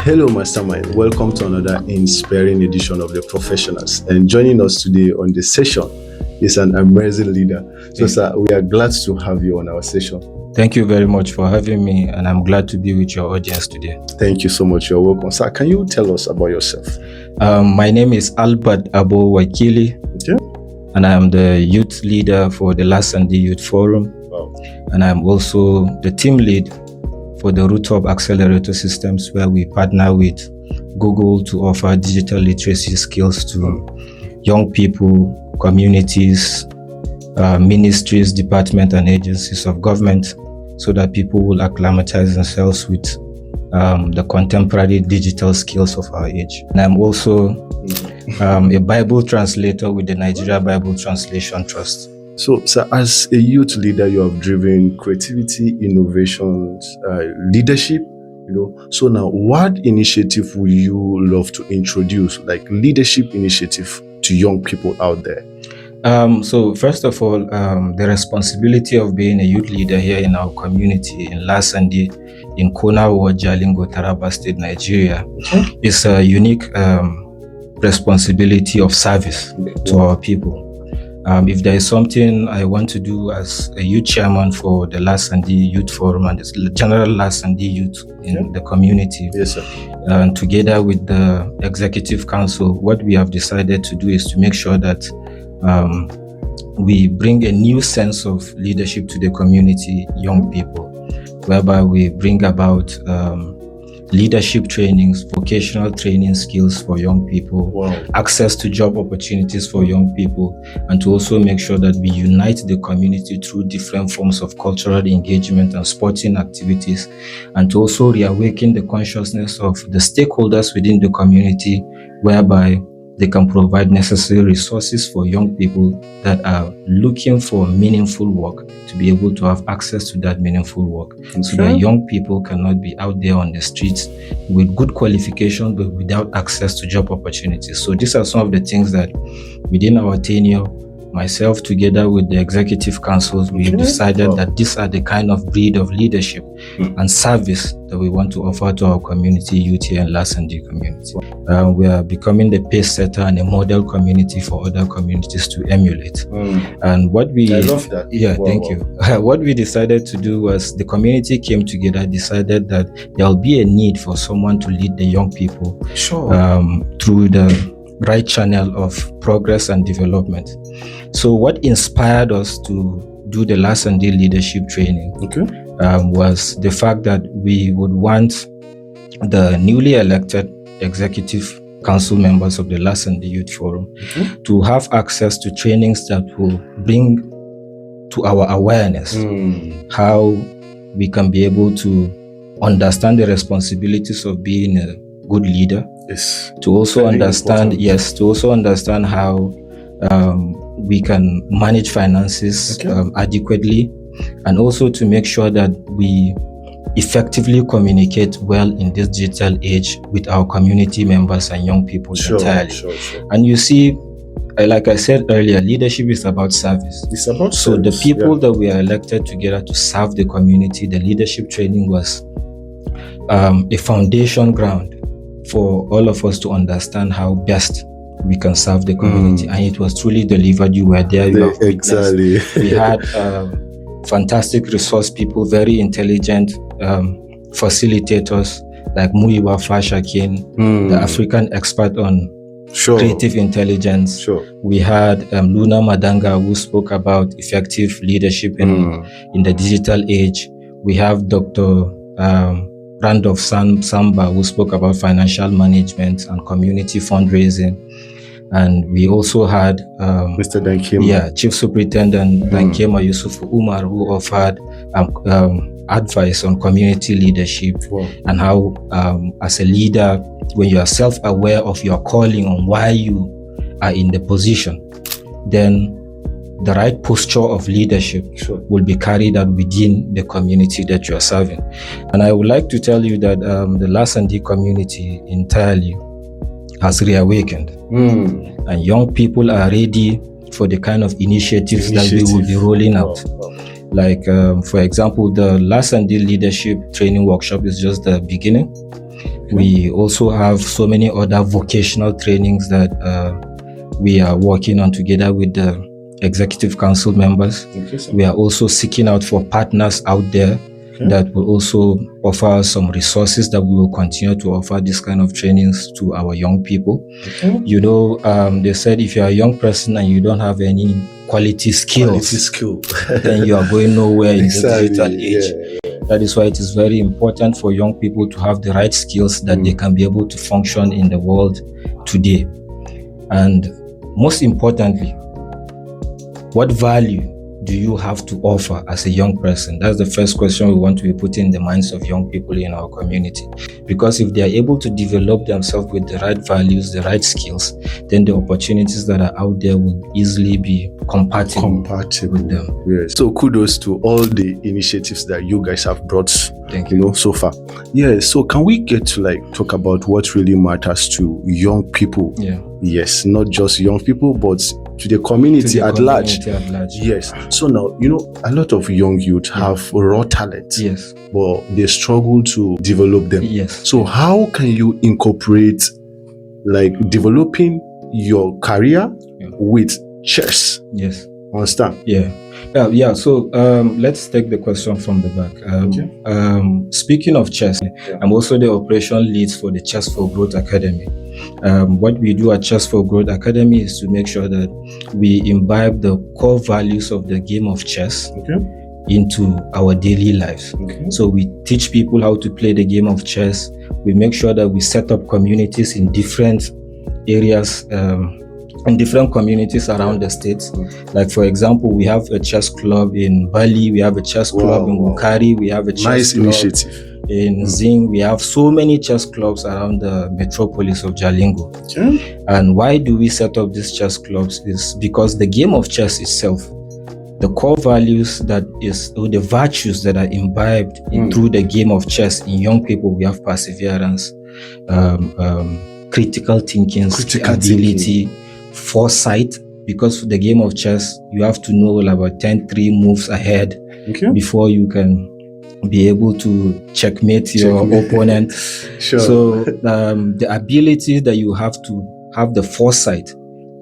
Hello, Mastermind. Welcome to another inspiring edition of The Professionals. And joining us today on the session is an amazing leader. So, sir, we are glad to have you on our session. Thank you very much for having me, and I'm glad to be with your audience today. Thank you so much. You're welcome. Sir, can you tell us about yourself? My name is Abo Wakili, and I'm the youth leader for the LASSANDI Youth Forum. Wow. And I'm also the team lead for the Rooftop Accelerator Systems, where we partner with Google to offer digital literacy skills to young people, communities, ministries, departments, and agencies of government, so that people will acclimatize themselves with the contemporary digital skills of our age. And I'm also a Bible translator with the Nigeria Bible Translation Trust. So, sir, as a youth leader, you have driven creativity, innovations, leadership, So now, what initiative would you love to introduce, like leadership initiative, to young people out there? So first of all, the responsibility of being a youth leader here in our community in LASSANDI, in Kona Ward, Jalingo, Taraba State, Nigeria, is a unique responsibility of service to our people. If there is something I want to do as a youth chairman for the LASSANDI Youth Forum and the general LASSANDI youth in the community, yes, sir. And together with the Executive Council, what we have decided to do is to make sure that we bring a new sense of leadership to the community, young people, whereby we bring about leadership trainings, vocational training skills for young people, access to job opportunities for young people, and to also make sure that we unite the community through different forms of cultural engagement and sporting activities, and to also reawaken the consciousness of the stakeholders within the community, whereby they can provide necessary resources for young people that are looking for meaningful work to be able to have access to that meaningful work. So that young people cannot be out there on the streets with good qualifications but without access to job opportunities. So these are some of the things that within our tenure, myself together with the Executive Councils, we decided that these are the kind of breed of leadership and service that we want to offer to our community youth here in LASSANDI community. We are becoming the pace setter and a model community for other communities to emulate. And what we... I love that. Yeah, thank you. What we decided to do was the community came together, decided that there will be a need for someone to lead the young people through the right channel of progress and development. So what inspired us to do the LASSANDI leadership training was the fact that we would want the newly elected Executive Council members of the LASSANDI Youth Forum to have access to trainings that will bring to our awareness how we can be able to understand the responsibilities of being a good leader. Yes. To also understand, how we can manage finances adequately, and also to make sure that we effectively communicate well in this digital age with our community members and young people entirely. And you see, like I said earlier, leadership is about service. It's about so service. The people that we are elected together to serve the community, the leadership training was a foundation ground for all of us to understand how best we can serve the community. And it was truly delivered. You were there. Exactly. We had fantastic resource people, very intelligent facilitators like Muyiwa Fashakin, the African expert on creative intelligence. We had Luna Madanga, who spoke about effective leadership in the digital age. We have Dr. Randolph Samba, who spoke about financial management and community fundraising. And we also had Mr. Dankema. Chief Superintendent Dankema Yusuf Umar, who offered advice on community leadership and how, as a leader, when you are self-aware of your calling on why you are in the position, then the right posture of leadership will be carried out within the community that you are serving. And I would like to tell you that the LASSANDI community entirely has reawakened. And young people are ready for the kind of initiatives that we will be rolling out. Like, for example, the LASSANDI leadership training workshop is just the beginning. We also have so many other vocational trainings that we are working on together with the executive council members. We are also seeking out for partners out there that will also offer some resources that we will continue to offer this kind of trainings to our young people. You know, they said if you're a young person and you don't have any quality skills, then you are going nowhere in the digital age. That is why it is very important for young people to have the right skills that they can be able to function in the world today. And most importantly, what value do you have to offer as a young person? That's the first question we want to be putting in the minds of young people in our community. Because if they are able to develop themselves with the right values, the right skills, then the opportunities that are out there will easily be compatible with them. Yes. So kudos to all the initiatives that you guys have brought, so far. Yeah. So can we get to talk about what really matters to young people? Yeah. Yes, not just young people, but to the community at large. Yes. So now, a lot of young youth have raw talent. Yes. But they struggle to develop them. Yes. So how can you incorporate developing your career with chess? Yes. Understand? Yeah. So let's take the question from the back. Speaking of chess, I'm also the operation lead for the Chess for Growth Academy. What we do at Chess for Growth Academy is to make sure that we imbibe the core values of the game of chess into our daily lives. So we teach people how to play the game of chess. We make sure that we set up communities in different areas, in different communities around the states. Like for example, we have a chess club in Bali, we have a chess club in Wukari, we have a chess club initiative in Zing. We have so many chess clubs around the metropolis of Jalingo. And why do we set up these chess clubs is because the game of chess itself, the core values or the virtues that are imbibed through the game of chess in young people, we have perseverance, critical thinking, ability, foresight. Because for the game of chess, you have to know about 10 moves ahead before you can be able to checkmate your opponent. So the ability that you have to have the foresight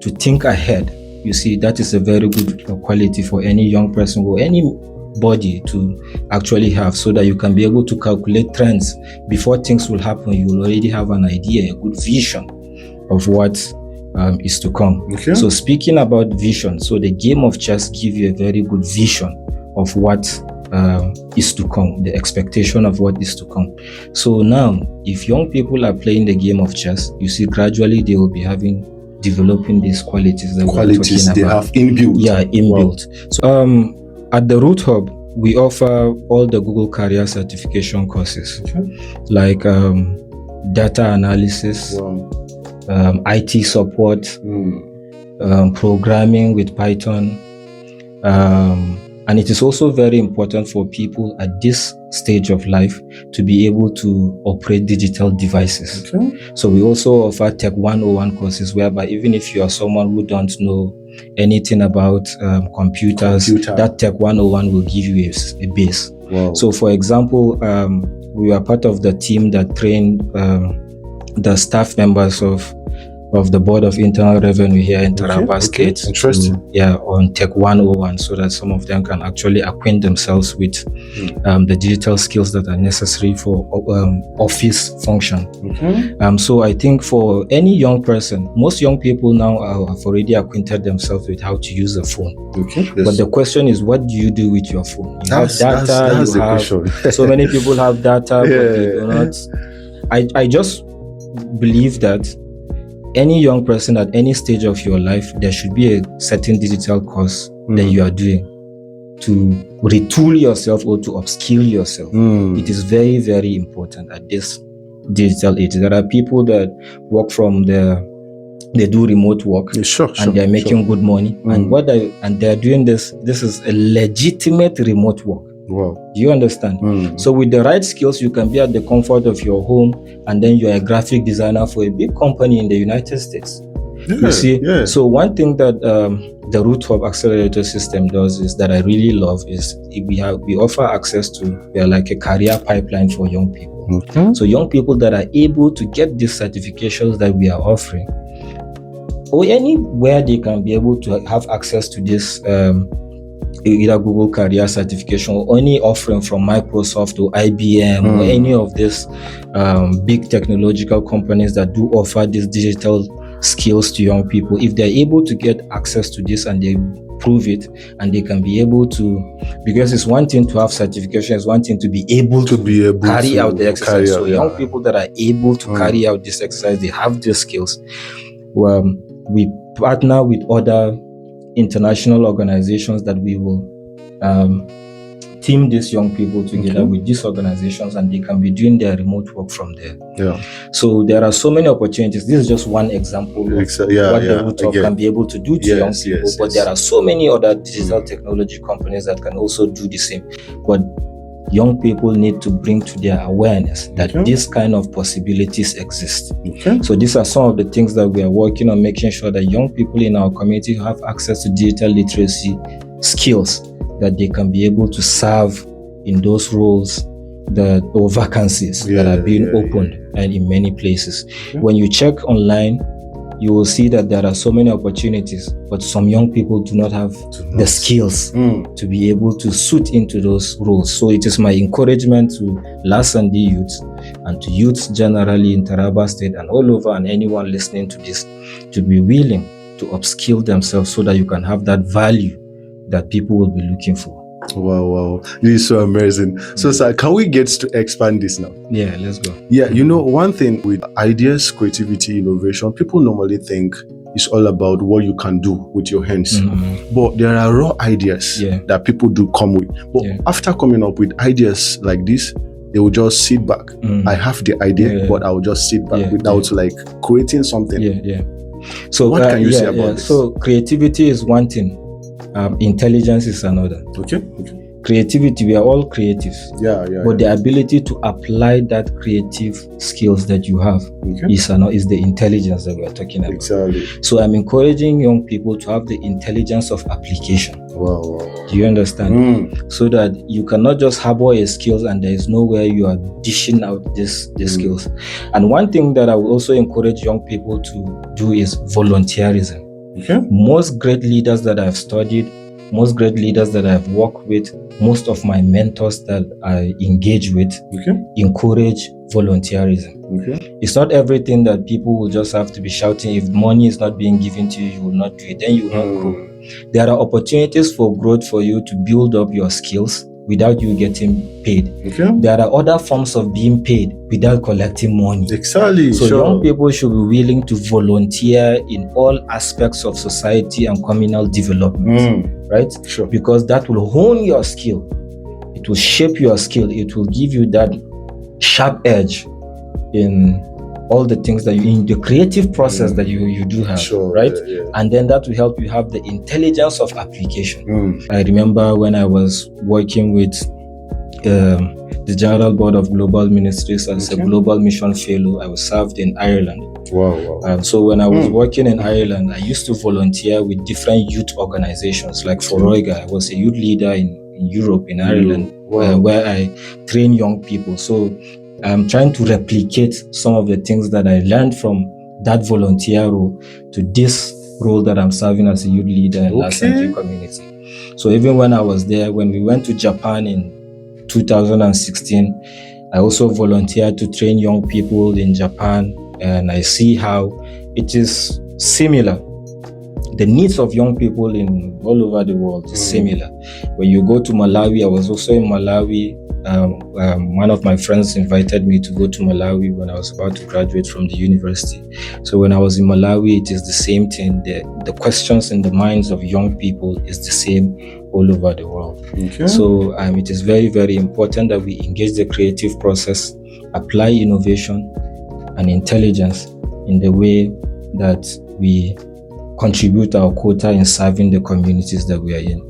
to think ahead, you see, that is a very good quality for any young person or anybody to actually have, so that you can be able to calculate trends before things will happen. You will already have an idea, a good vision of what is to come. So speaking about vision, so the game of chess gives you a very good vision of what is to come, the expectation of what is to come. So now, if young people are playing the game of chess, you see, gradually they will be developing these qualities that we're talking about. They have inbuilt. Yeah, inbuilt. So at the Root Hub, we offer all the Google Career Certification courses, like data analysis, IT support, programming with Python. And it is also very important for people at this stage of life to be able to operate digital devices. So we also offer Tech 101 courses, whereby even if you are someone who don't know anything about computers, that Tech 101 will give you a base. So for example, we are part of the team that trained the staff members of the Board of Internal Revenue here in Taraba State. Interesting. On Tech 101, so that some of them can actually acquaint themselves with the digital skills that are necessary for office function. So I think for any young person, most young people now have already acquainted themselves with how to use a phone. But the question is, what do you do with your phone? You have data, that's the question. So many people have data, but they do not. I just believe that any young person at any stage of your life, there should be a certain digital course that you are doing to retool yourself or to upskill yourself. It is very, very important at this digital age. There are people that work they do remote work, and they're making good money. And they're doing this is a legitimate remote work. Do you understand? So with the right skills, you can be at the comfort of your home, and then you're a graphic designer for a big company in the United States. You see? So one thing that the Root Hub Accelerator System does is that I really love is we offer access to like a career pipeline for young people. people. Okay. So young people that are able to get these certifications that we are offering, or anywhere they can be able to have access to this either Google Career certification or any offering from Microsoft or IBM or any of these big technological companies that do offer these digital skills to young people. If they're able to get access to this and they prove it, and they can be able to, because it's one thing to have certification, it's one thing to be able to carry out the exercise. So young people that are able to carry out this exercise, they have these skills. We partner with other international organizations that we will team these young people together with these organizations, and they can be doing their remote work from there. So there are so many opportunities. This is just one example of what the Root can be able to do to young people, but there are so many other digital technology companies that can also do the same. But young people need to bring to their awareness that this kind of possibilities exist. So these are some of the things that we are working on, making sure that young people in our community have access to digital literacy skills that they can be able to serve in those roles or vacancies that are being opened and in many places. When you check online, you will see that there are so many opportunities, but some young people do not have the skills to be able to suit into those roles. So it is my encouragement to LASSANDI youths and to youths generally in Taraba State and all over, and anyone listening to this, to be willing to upskill themselves so that you can have that value that people will be looking for. Wow. This is so amazing. So, sir, can we get to expand this now? Yeah, let's go. Yeah, you know, one thing with ideas, creativity, innovation, people normally think it's all about what you can do with your hands. But there are raw ideas that people do come with. But after coming up with ideas like this, they will just sit back. I have the idea, but I will just sit back without like creating something. So what can you say about this? So creativity is one thing. Intelligence is another. Creativity, we are all creatives. But the ability to apply that creative skills that you have is the intelligence that we are talking about. So I'm encouraging young people to have the intelligence of application. Do you understand? So that you cannot just harbor a skills and there is nowhere you are dishing out these skills. And one thing that I will also encourage young people to do is volunteerism. Most great leaders that I've studied, most great leaders that I've worked with, most of my mentors that I engage with encourage volunteerism. It's not everything that people will just have to be shouting. If money is not being given to you, you will not do it, then you will not grow. There are opportunities for growth for you to build up your skills without you getting paid. There are other forms of being paid without collecting money. So young people should be willing to volunteer in all aspects of society and communal development, right? Because that will hone your skill. It will shape your skill. It will give you that sharp edge in all the things that you, in the creative process that you do have, right? And then that will help you have the intelligence of application. I remember when I was working with the General Board of Global Ministries as a Global Mission Fellow. I was served in Ireland. So when I was working in Ireland, I used to volunteer with different youth organizations. Like for Roiga, I was a youth leader in Europe, in Ireland, where I train young people. So I'm trying to replicate some of the things that I learned from that volunteer role to this role that I'm serving as a youth leader in LASSANDI community. So even when I was there, when we went to Japan in 2016, I also volunteered to train young people in Japan, and I see how it is similar. The needs of young people in all over the world is similar. When you go to Malawi, I was also in Malawi. One of my friends invited me to go to Malawi when I was about to graduate from the university. So when I was in Malawi, it is the same thing. The questions in the minds of young people is the same all over the world. So it is very, very important that we engage the creative process, apply innovation and intelligence in the way that we contribute our quota in serving the communities that we are in.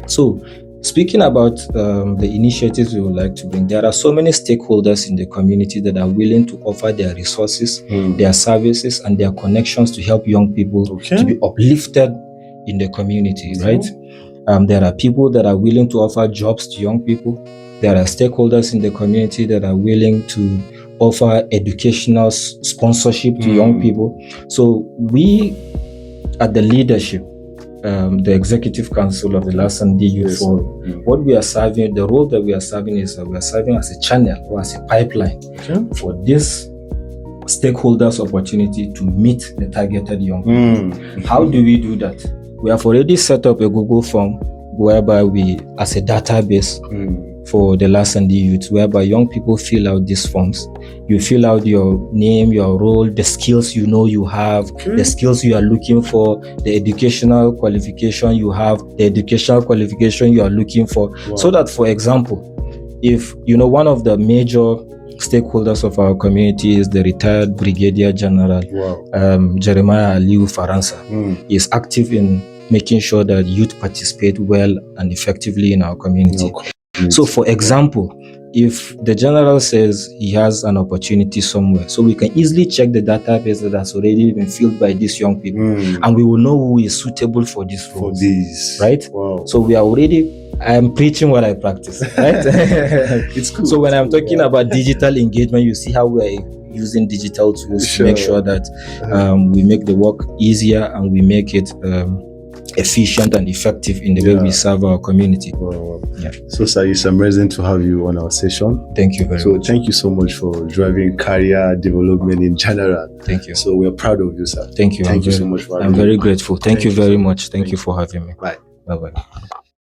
So speaking about the initiatives we would like to bring, there are so many stakeholders in the community that are willing to offer their resources, their services, and their connections to help young people to be uplifted in the community, right? There are people that are willing to offer jobs to young people. There are stakeholders in the community that are willing to offer educational sponsorship to young people. So we, at the leadership, the Executive Council of the LASSANDI Youth Forum, what we are serving, the role that we are serving is that we are serving as a channel or as a pipeline for this stakeholders' opportunity to meet the targeted young people. How do we do that? We have already set up a Google form whereby we, as a database for the LASSANDI youth, whereby young people fill out these forms. You fill out your name, your role, the skills you know you have, the skills you are looking for, the educational qualification you have, the educational qualification you are looking for. So that, for example, if one of the major stakeholders of our community is the retired Brigadier General Jeremiah Aliu Faransa, is active in making sure that youth participate well and effectively in our community. So, for example, if the general says he has an opportunity somewhere, so we can easily check the database that has already been filled by these young people, and we will know who is suitable for this role. Right? So we are already, I am preaching what I practice, right? It's cool. So when I'm talking about digital engagement, you see how we are using digital tools to make sure that we make the work easier and we make it efficient and effective in the way we serve our community. So, sir, it's amazing to have you on our session. Thank you very much. So thank you so much for driving career development in general. Thank you. So we're proud of you, sir. Thank you. Thank you so much for having me. I'm very grateful. Thank you very so much. Thank you for having me. Bye. Bye-bye.